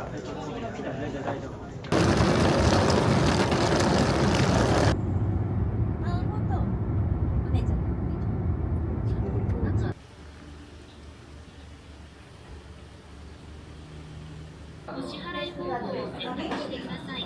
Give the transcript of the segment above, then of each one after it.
お支払い方法を選択してください。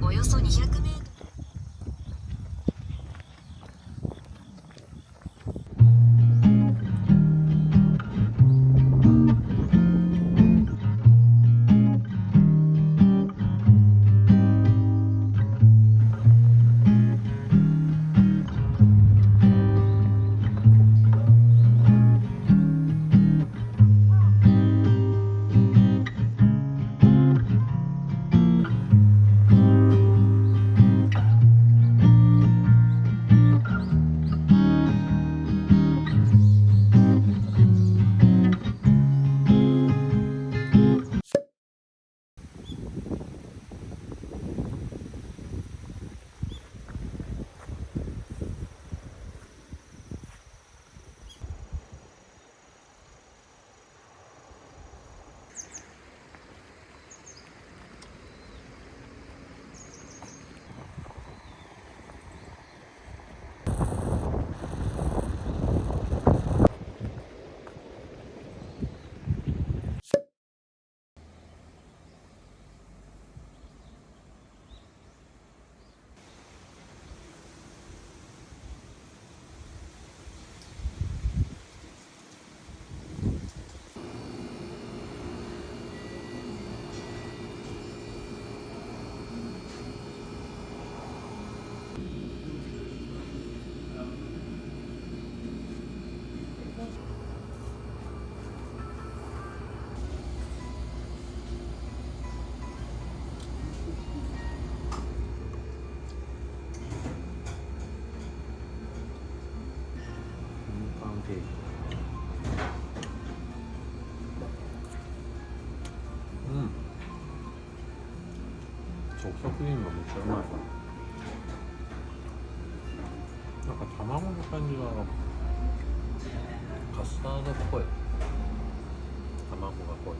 およそ200メートル。ソフトクリームがめっちゃうまい。なんか卵の感じがカスタードっぽい。卵が濃い。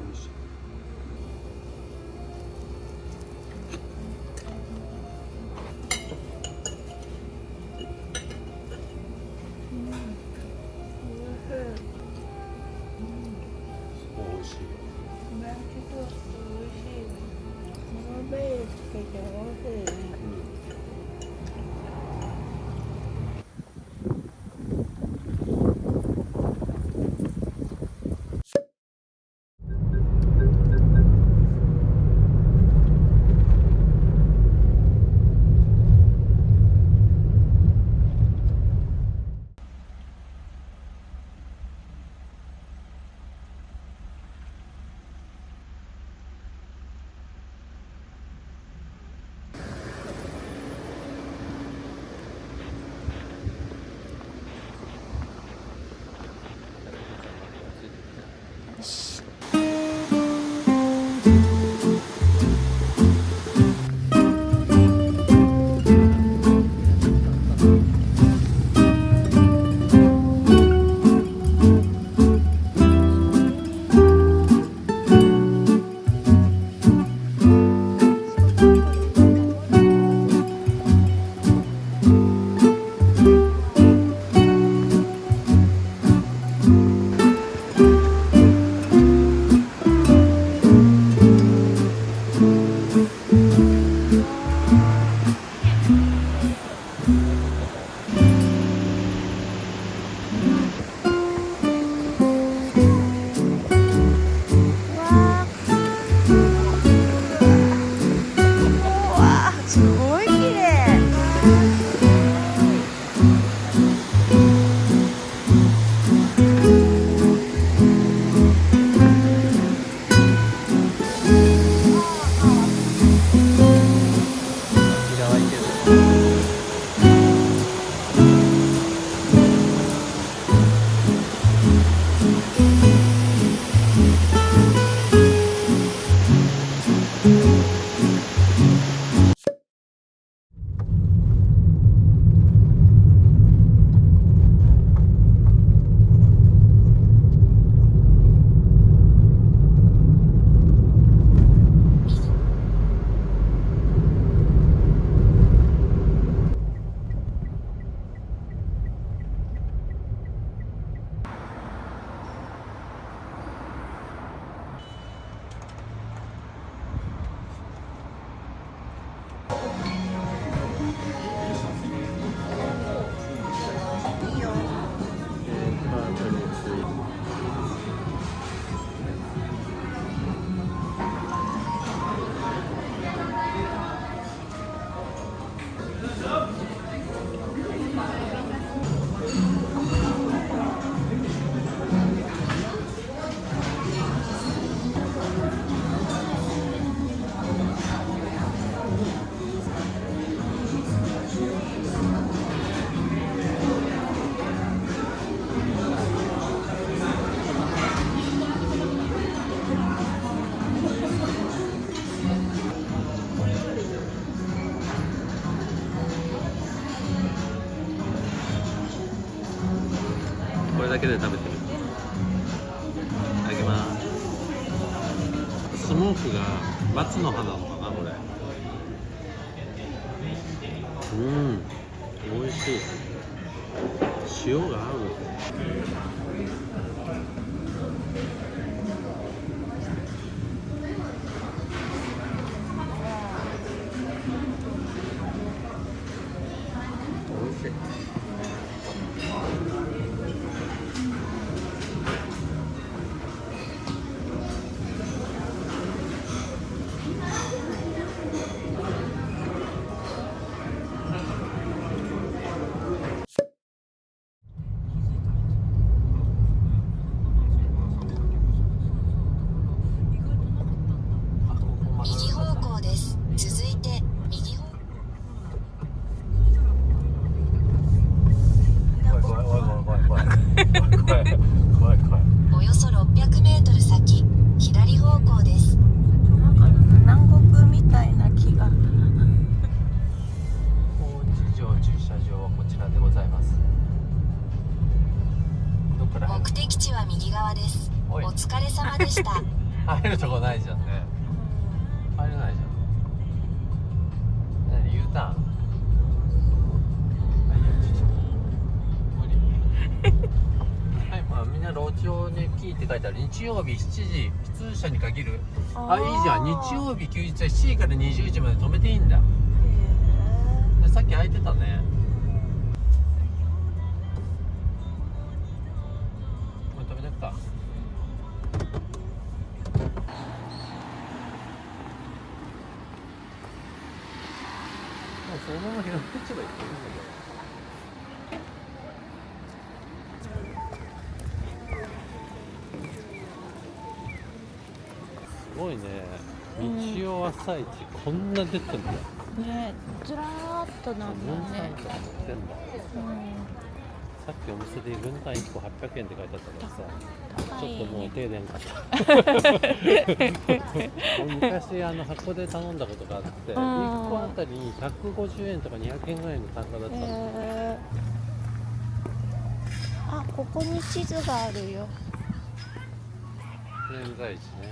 美味しい。けで食べてみる。いただきます。スモークが松の葉なのかなこれ。美味しい。塩が合う。美味しい。右方向です。続いて右方向。およそ600メートル先、左方向です。なんか南国みたいな木が。高知城駐車場はこちらでございます。どっから入る？目的地は右側です。おおい疲れ様でした。入るとこないじゃんね。入れないじゃん。何 U ターン？あ、いやちょっと無理。はい、まあみんな路上にキーって書いてある。日曜日7時普通車に限る。あ、いいじゃん。日曜日休日は7時から20時まで止めていいんだ。でさっき空いてたね。止めてくか。そのまま拾ってっちゃえばいいと思うんだけど。すごいね。日曜朝市、こんな出てんだ。ね、ずらーっとなんだ分担ね。とか持ってんだ。さっきお店で分担1個800円って書いてあったからさ、ちょっともう手出んかった昔箱で頼んだことがあって、1個あたり150円とか200円ぐらいの単価だったの。あ、ここに地図があるよ。現在地ね。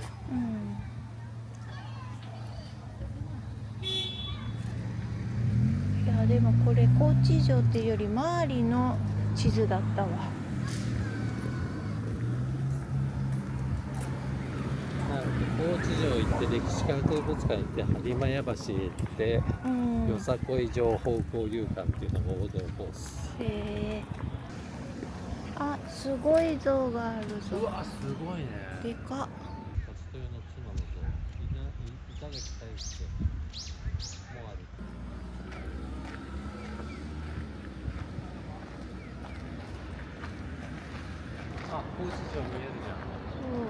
いやでもこれ高知城っていうより周りの地図だったわ。高知城行って歴史博物館行って播磨屋橋行って、よさこい情報交流館っていうのが王道コース。へえ。あ、すごい像があるぞ。うわ、すごいね。でかっ。勝豊の妻の像、板垣大輔もある。あ、高知城見えるじゃん。そう。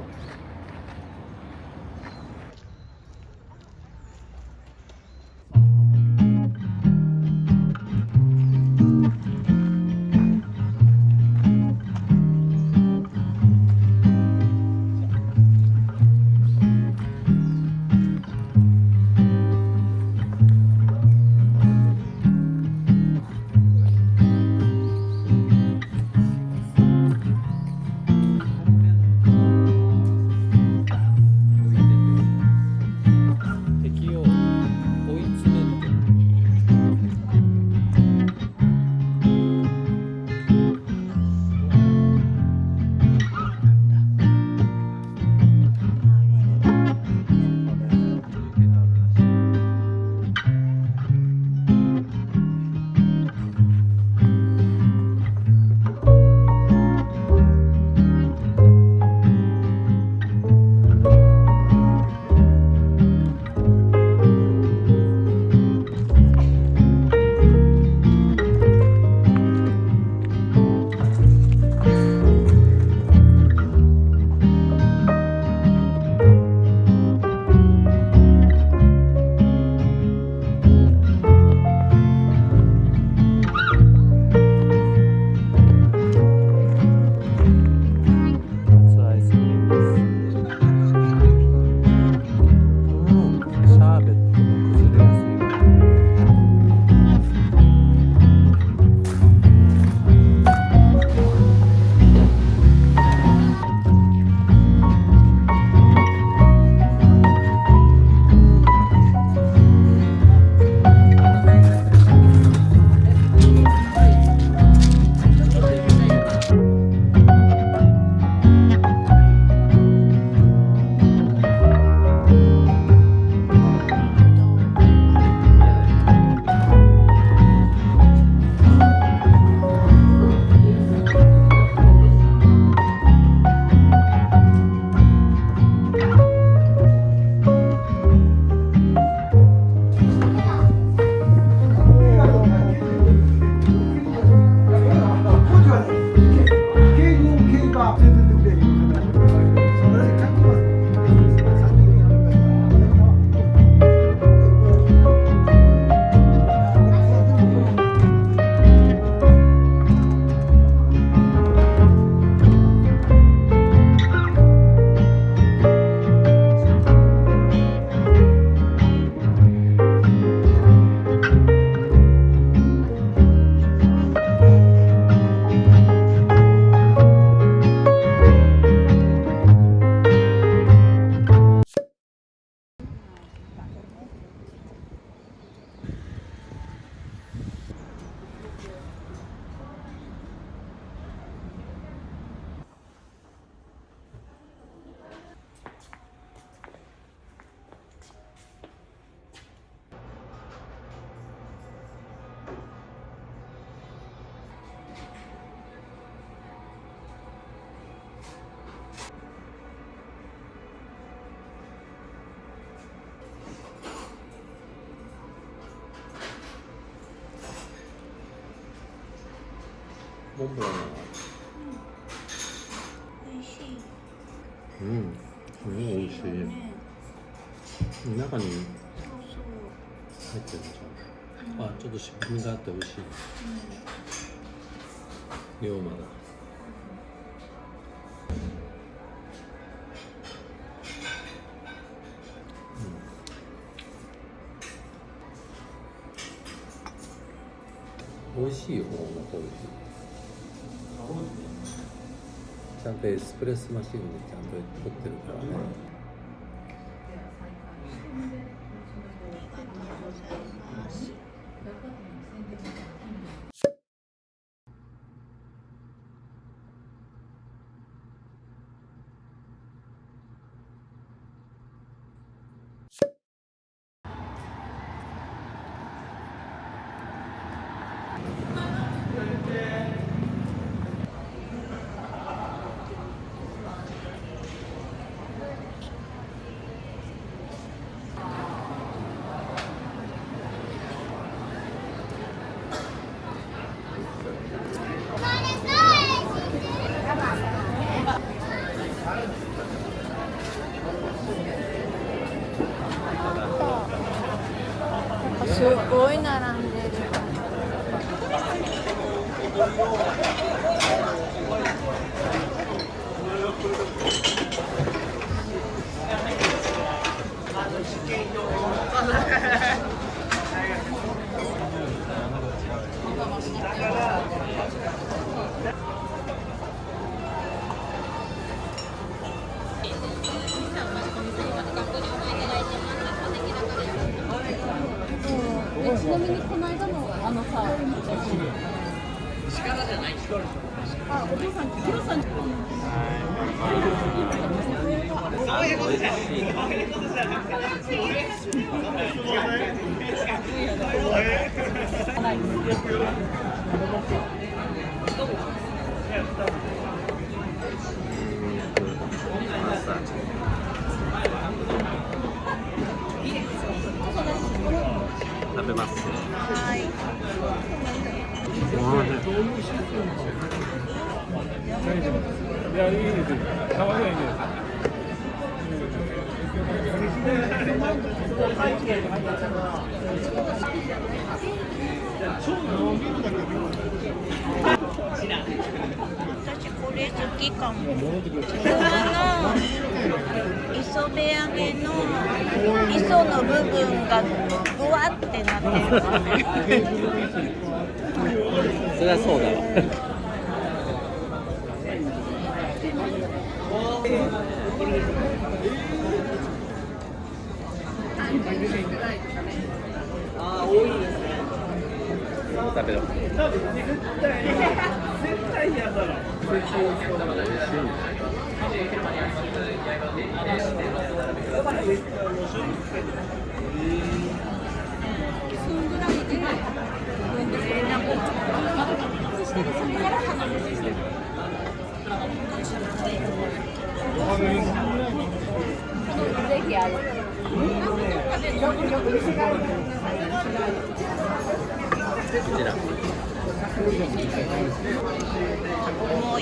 モンブランは美味しい。うんすごい美味しい、ね、中にそうそう。入ってるんじゃん、あちょっと渋みがあって美味しい、龍馬だ。美味しいよ、このコーヒー。ちゃんとエスプレッソマシンでちゃんと取ってるからね。すごい並んでる。ちなみにこの間のさ、あ、お父さん、ヒロさん。食べます。はい。いや、いいですよ。たまにはいいです。私これ好きかも。磯辺揚げの磯の部分がぶわってなってるのね。そりゃそうだわ。食べろ。ぜひこちら。重い。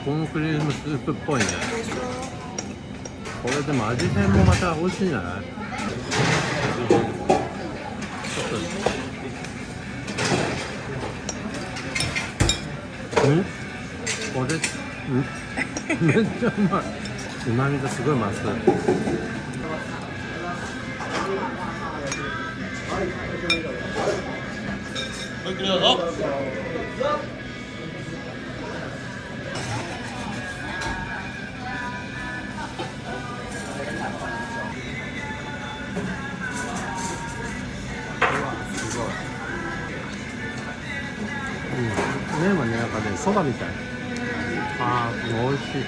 コーンクリームスープっぽいね。これでも味変もまた美味しいんじゃない？ちょっとこれめっちゃうまい。うまみがすごい増す。麺はね、なんかね、そばみたい。ああ、美味しい。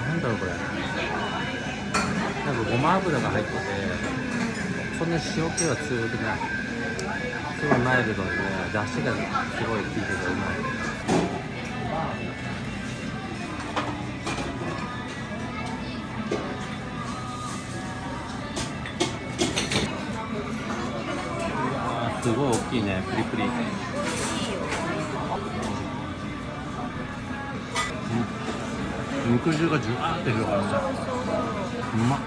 なんだろうこれ。なんかごま油が入ってて、そんな塩気は強くない。すごいマイルドでね、出汁がすごい効いててうまい。すごい大きいね、プリプリ。肉汁がジュワーって広がるね。うまっ。